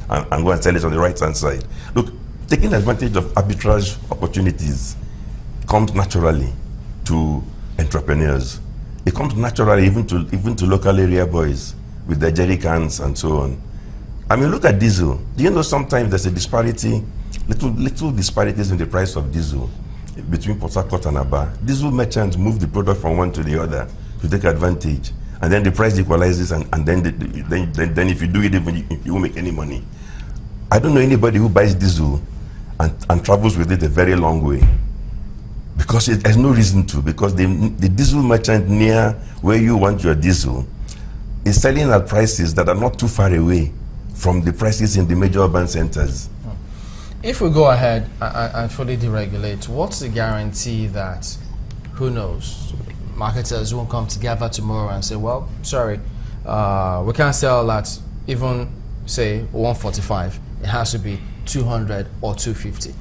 and go and sell it on the right-hand side. Look, taking advantage of arbitrage opportunities comes naturally to entrepreneurs. It comes naturally even to local area boys with their jerry cans and so on. I mean, look at diesel. Do you know sometimes there's a disparity, little disparities in the price of diesel between Port Harcourt and Aba? Diesel merchants move the product from one to the other to take advantage, and then the price equalizes, and then if you do it, even you won't make any money. I don't know anybody who buys diesel and travels with it a very long way, because there's no reason to, because the diesel merchant near where you want your diesel is selling at prices that are not too far away from the prices in the major urban centers. If we go ahead and fully deregulate, what's the guarantee that, who knows, marketers won't come together tomorrow and say, well, sorry, we can't sell at even, say, 145. It has to be 200 or 250.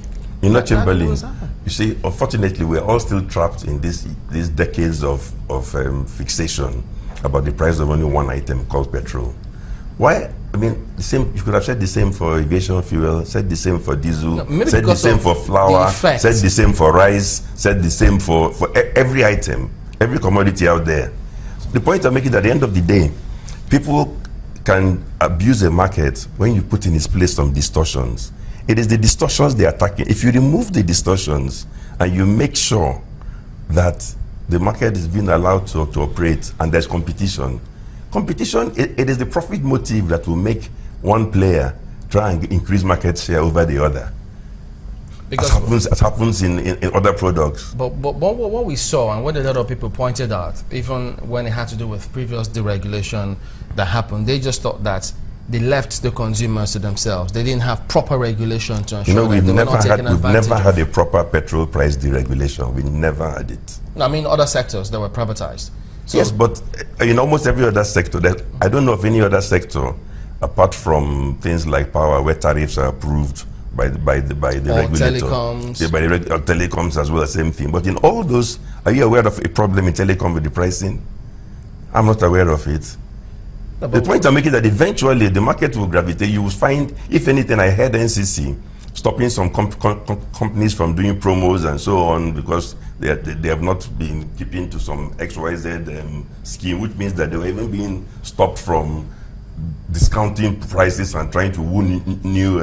You know, Chamberlain, you see, unfortunately, we're all still trapped in these decades of fixation about the price of only one item called petrol. Why? I mean, the same. You could have said the same for aviation fuel, said the same for diesel, said the same for flour, said the same for rice, said the same for every item, every commodity out there. The point I'm making, at the end of the day, people can abuse a market when you put in its place some distortions. It is the distortions they are attacking. If you remove the distortions and you make sure that the market is being allowed to operate and there's competition, it is the profit motive that will make one player try and increase market share over the other. Because as happens in other products. But what we saw, and what a lot of people pointed out, even when it had to do with previous deregulation that happened, they just thought that they left the consumers to themselves. They didn't have proper regulation to ensure that we've never had a proper petrol price deregulation. We never had it. I mean, other sectors that were privatized. So yes, but in almost every other sector, I don't know of any other sector, apart from things like power, where tariffs are approved by the regulator. Telecoms. Yeah, telecoms as well, the same thing. But in all those, are you aware of a problem in telecom with the pricing? I'm not aware of it. No, the point I'm making is that eventually the market will gravitate. You will find, if anything, I heard NCC stopping some companies from doing promos and so on because they have not been keeping to some XYZ scheme, which means that they were even being stopped from discounting prices and trying to woo new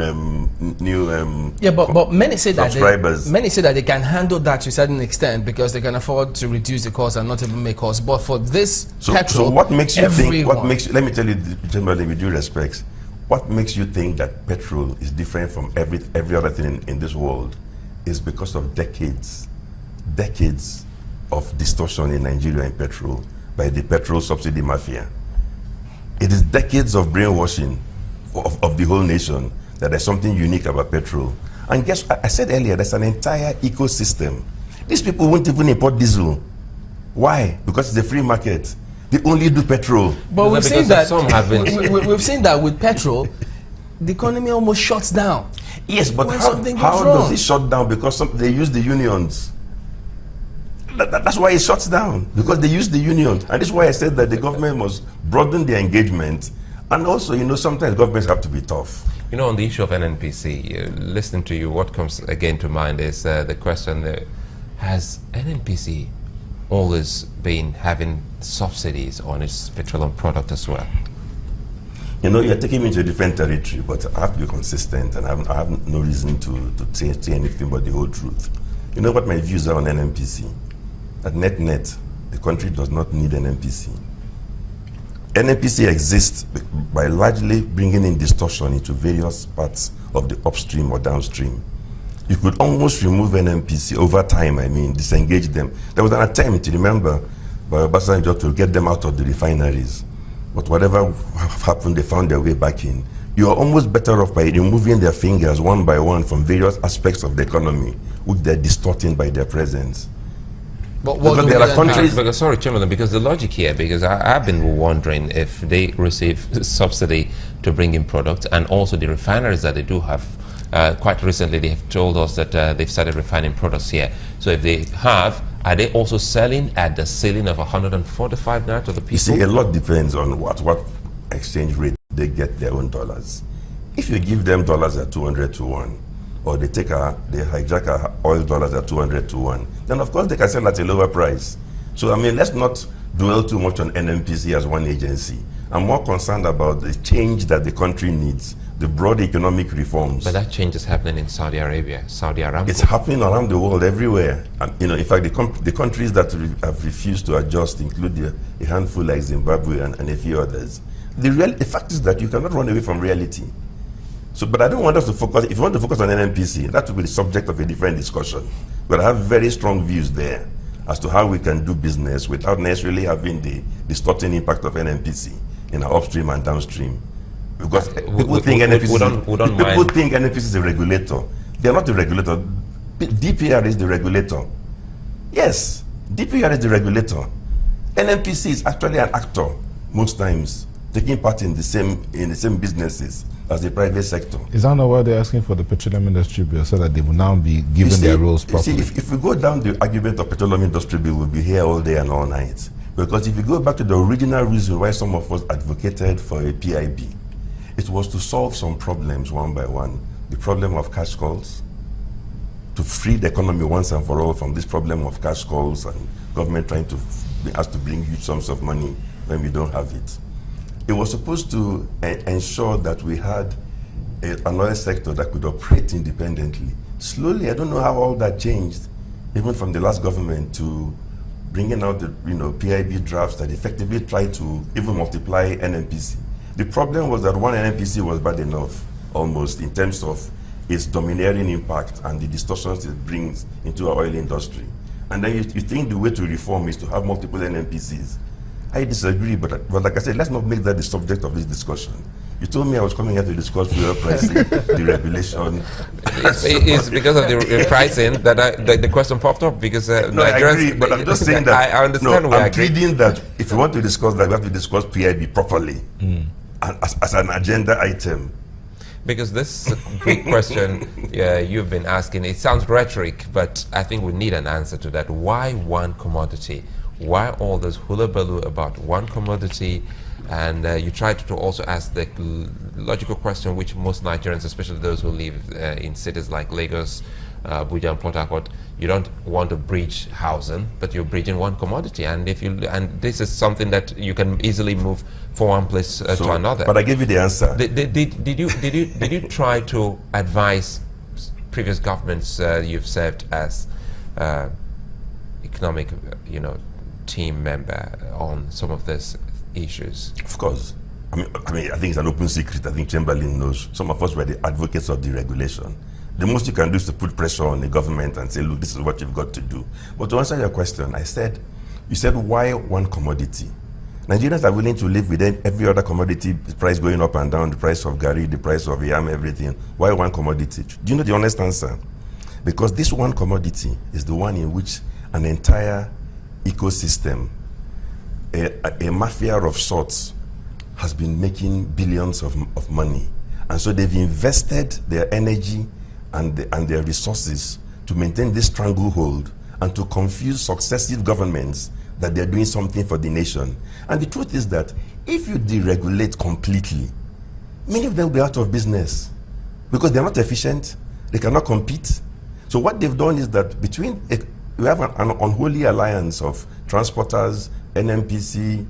but many say subscribers. Many say that they can handle that to a certain extent because they can afford to reduce the cost and not even make costs. But for this petrol, so what makes you think? Let me tell you, generally, with due respect, what makes you think that petrol is different from every other thing in this world is because of decades of distortion in Nigeria in petrol by the petrol subsidy mafia. It is decades of brainwashing of the whole nation that there's something unique about petrol. And guess what? I said earlier, there's an entire ecosystem. These people won't even import diesel. Why? Because it's a free market. They only do petrol. But we've seen that some haven't. We've seen that with petrol, the economy almost shuts down. Yes, but how does it shut down? Because they use the unions. That's why it shuts down, because they use the unions. And this is why I said that the government must broaden their engagement. And also, sometimes governments have to be tough. On the issue of NNPC, listening to you, what comes again to mind is the question, has NNPC always been having subsidies on its petroleum product as well? You're taking me into a different territory, but I have to be consistent, and I have no reason to say anything but the whole truth. You know what my views are on NNPC? At net, the country does not need an NNPC. NNPC exists by largely bringing in distortion into various parts of the upstream or downstream. You could almost remove NNPC over time, disengage them. There was an attempt, remember, by Obasanjo to get them out of the refineries. But whatever happened, they found their way back in. You are almost better off by removing their fingers one by one from various aspects of the economy, which they're distorting by their presence. But there are countries. Sorry, Chamberlain, because the logic here, because I've been wondering if they receive subsidy to bring in products, and also the refineries that they do have. Quite recently, they have told us that they've started refining products here. So if they have, are they also selling at the ceiling of 145 naira to the people? You see, a lot depends on what exchange rate they get their own dollars. If you give them dollars at 200 to 1, or they hijack our oil dollars at 200 to 1, then of course they can sell at a lower price. So I mean, let's not dwell too much on NNPC as one agency. I'm more concerned about the change that the country needs, the broad economic reforms. But that change is happening in Saudi Arabia, Saudi Aramco. It's happening around the world, everywhere. And, in fact, the countries that have refused to adjust include a handful like Zimbabwe and a few others. The fact is that you cannot run away from reality. So, but I don't want us to focus. If you want to focus on NNPC, that will be the subject of a different discussion. But I have very strong views there as to how we can do business without necessarily having the distorting impact of NNPC in our upstream and downstream. Because people think NNPC is a regulator. They are not a regulator. DPR is the regulator. Yes, DPR is the regulator. NNPC is actually an actor most times, taking part in the same businesses as the private sector. Is that not why they're asking for the petroleum industry bill, so that they will now be given their roles properly? You see, if we go down the argument of petroleum industry bill, we'll be here all day and all night. Because if you go back to the original reason why some of us advocated for a PIB, it was to solve some problems one by one. The problem of cash calls, to free the economy once and for all from this problem of cash calls and government trying to be asked to bring huge sums of money when we don't have it. It was supposed to ensure that we had an oil sector that could operate independently. Slowly, I don't know how all that changed, even from the last government to bringing out the PIB drafts that effectively try to even multiply NNPC. The problem was that one NNPC was bad enough, almost, in terms of its domineering impact and the distortions it brings into our oil industry. And then you think the way to reform is to have multiple NNPCs. I disagree, but like I said, let's not make that the subject of this discussion. You told me I was coming here to discuss fuel pricing, deregulation. It's because of the pricing that the question popped up, because no, I agree, but I'm just saying that I understand. No, I'm pleading that if you want to discuss that, we have to discuss PIB properly as an agenda item. Because this big question you've been asking, it sounds rhetoric, but I think we need an answer to that. Why one commodity? Why all this hullabaloo about one commodity? And you tried to also ask the logical question, which most Nigerians, especially those who live in cities like Lagos, Abuja, and Port Harcourt, you don't want to bridge housing, but you're bridging one commodity. And this is something that you can easily move from one place to another. But I gave you the answer. Did you try to advise previous governments you've served as economic, team member on some of these issues? Of course. I mean, I think it's an open secret. I think Chamberlain knows. Some of us were the advocates of deregulation. The most you can do is to put pressure on the government and say, look, this is what you've got to do. But to answer your question, you said, why one commodity? Nigerians are willing to live with every other commodity price going up and down, the price of gari, the price of yam, everything. Why one commodity? Do you know the honest answer? Because this one commodity is the one in which an entire ecosystem, a mafia of sorts, has been making billions of money. And so they've invested their energy and their resources to maintain this stranglehold and to confuse successive governments that they're doing something for the nation. And the truth is that if you deregulate completely, many of them will be out of business because they're not efficient, they cannot compete. So what they've done is that we have an unholy alliance of transporters, NNPC,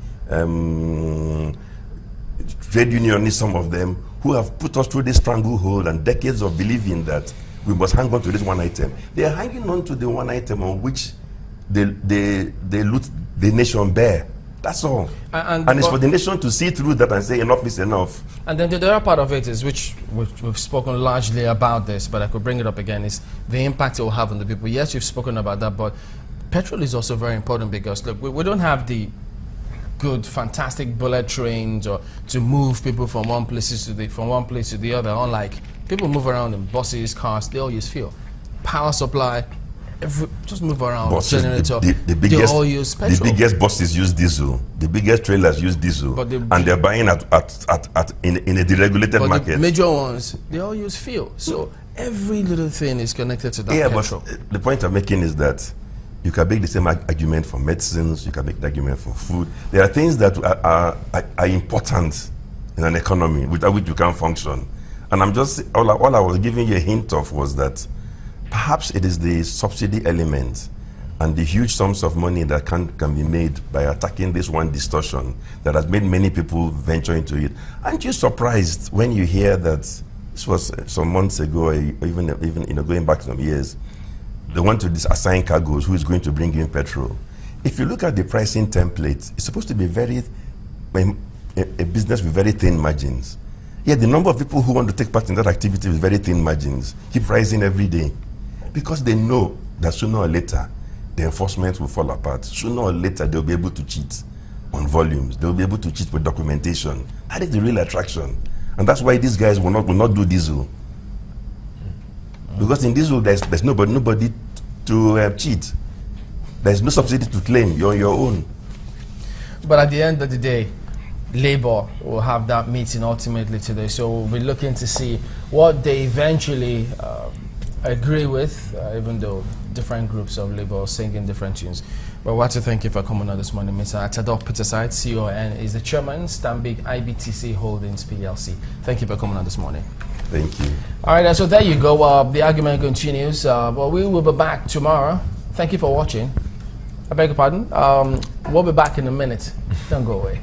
trade unionists, some of them, who have put us through this stranglehold and decades of believing that we must hang on to this one item. They are hanging on to the one item on which they loot the nation bare. That's all. And it's for the nation to see through that and say enough is enough. And then the other part of it is, which we've spoken largely about this, but I could bring it up again, is the impact it will have on the people. Yes, you've spoken about that, but petrol is also very important because, look, we don't have the good, fantastic bullet trains or to move people from one place to the other. Unlike people move around in buses, cars, they all use fuel. Power supply, just move around. Buses, generator, they all use petrol. The biggest buses use diesel. The biggest trailers use diesel, and they're buying in a deregulated market. The major ones, they all use fuel. So every little thing is connected to that petrol. But the point I'm making is that you can make the same argument for medicines. You can make the argument for food. There are things that are important in an economy without which you can't function. And I'm just, all I was giving you a hint of was that perhaps it is the subsidy element and the huge sums of money that can be made by attacking this one distortion that has made many people venture into it. Aren't you surprised when you hear that this was some months ago, or even going back some years, they want to assign cargoes who is going to bring in petrol? If you look at the pricing template, it's supposed to be a business with very thin margins. Yet the number of people who want to take part in that activity with very thin margins keep rising every day, because they know that sooner or later the enforcement will fall apart. Sooner or later they'll be able to cheat on volumes. They'll be able to cheat with documentation. That is the real attraction, and that's why these guys will not do diesel, because in diesel there's nobody to cheat. There's no subsidy to claim. You're on your own. But at the end of the day, Labour will have that meeting ultimately today, so we'll be looking to see what they eventually agree with, even though different groups of Labour singing different tunes. But I want to thank you for coming on this morning, Mr. Atedo Peterside, CON, is the chairman, Stanbic IBTC Holdings PLC. Thank you for coming on this morning. Thank you. All right, and so there you go. The argument continues, but we will be back tomorrow. Thank you for watching. I beg your pardon. We'll be back in a minute. Don't go away.